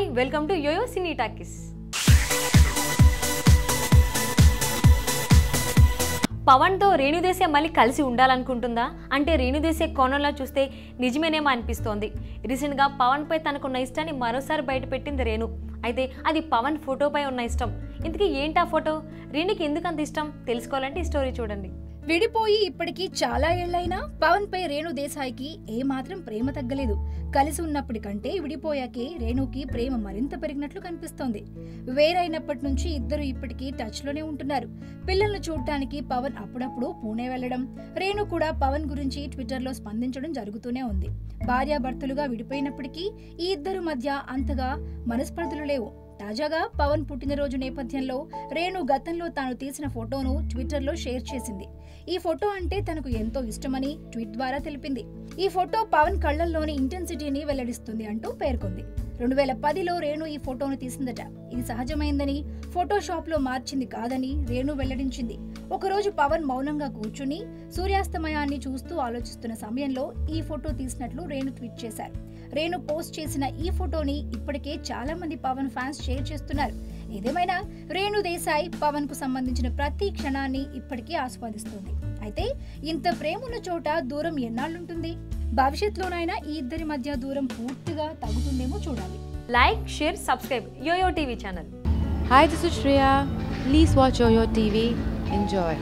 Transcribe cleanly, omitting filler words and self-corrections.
Hi welcome to Yoyo Cine Talkies. పవన్తో రేణుదేశాయ్ మళ్ళీ కలిసి ఉండాలనుకుంటుందా అంటే రేణుదేశాయ్ కోణంలో చూస్తే నిజమేనేమో అనిపిస్తోంది. రీసెంట్గా పవన్పై తనకున్న ఇష్టాన్ని మరోసారి బయటపెట్టింది రేణు. అయితే అది పవన్ ఫోటోపై ఉన్న ఇష్టం. ఇంతకీ ఏంటా ఫోటో? రేణుకి ఎందుకు అంత ఇష్టం తెలుసుకోవాలంటే ఈ స్టోరీ చూడండి. విడిపోయి ఇప్పటికీ చాలా ఏళ్లైనా పవన్ పై రేణుదేశాయ్కి ఏమాత్రం ప్రేమ తగ్గలేదు. కలిసి ఉన్నప్పటికంటే విడిపోయాకే రేణుకి ప్రేమ మరింత పెరిగినట్లు కనిపిస్తోంది. వేరైనప్పటి నుంచి ఇద్దరు ఇప్పటికీ టచ్ లోనే ఉంటున్నారు. పిల్లలను చూడటానికి పవన్ అప్పుడప్పుడు పూణే వెళ్లడం, రేణు కూడా పవన్ గురించి ట్విట్టర్ లో స్పందించడం జరుగుతూనే ఉంది. భార్యాభర్తలుగా విడిపోయినప్పటికీ ఈ ఇద్దరు మధ్య అంతగా మనస్పర్ధలు లేవు. తాజాగా పవన్ పుట్టినరోజు నేపథ్యంలో రేణు గతంలో తాను తీసిన ఫోటోను ట్విట్టర్ లో షేర్ చేసింది. ఈ ఫోటో అంటే తనకు ఎంతో ఇష్టమని ట్వీట్ ద్వారా తెలిపింది. ఈ ఫోటో పవన్ కళ్లల్లోని ఇంటెన్సిటీని వెల్లడిస్తుంది అంటూ పేర్కొంది. 2010లో రేణు ఈ ఫోటోను తీసిందట. ఇది సహజమైందని, ఫోటోషాప్ లో మార్చింది కాదని రేణు వెల్లడించింది. ఒకరోజు పవన్ మౌనంగా కూర్చుని సూర్యాస్తమయాన్ని చూస్తూ ఆలోచిస్తున్న సమయంలో ఈ ఫోటో తీసినట్లు రేణు ట్వీట్ చేశారు. రేణు పోస్ట్ చేసిన ఈ ఫోటోని ఇప్పటికే చాలా మంది పవన్ ఫ్యాన్స్ షేర్ చేస్తున్నారు. ఏదేమైనా రేణుదేశాయ్ పవన్ కు సంబంధించిన ప్రతి క్షణాన్ని ఇప్పటికీ ఆస్వాదిస్తుంది. అయితే ఇంత ప్రేమున్న చోట దూరం ఎన్నాళ్ళుంటుంది? భవిష్యత్తులోనైనా ఈ ఇద్దరి మధ్య దూరం పూర్తిగా తగ్గుతుందేమో చూడాలి. Like, share, subscribe YoYo TV channel. Hi, this is Shreya. Please watch Yoyo TV. Enjoy.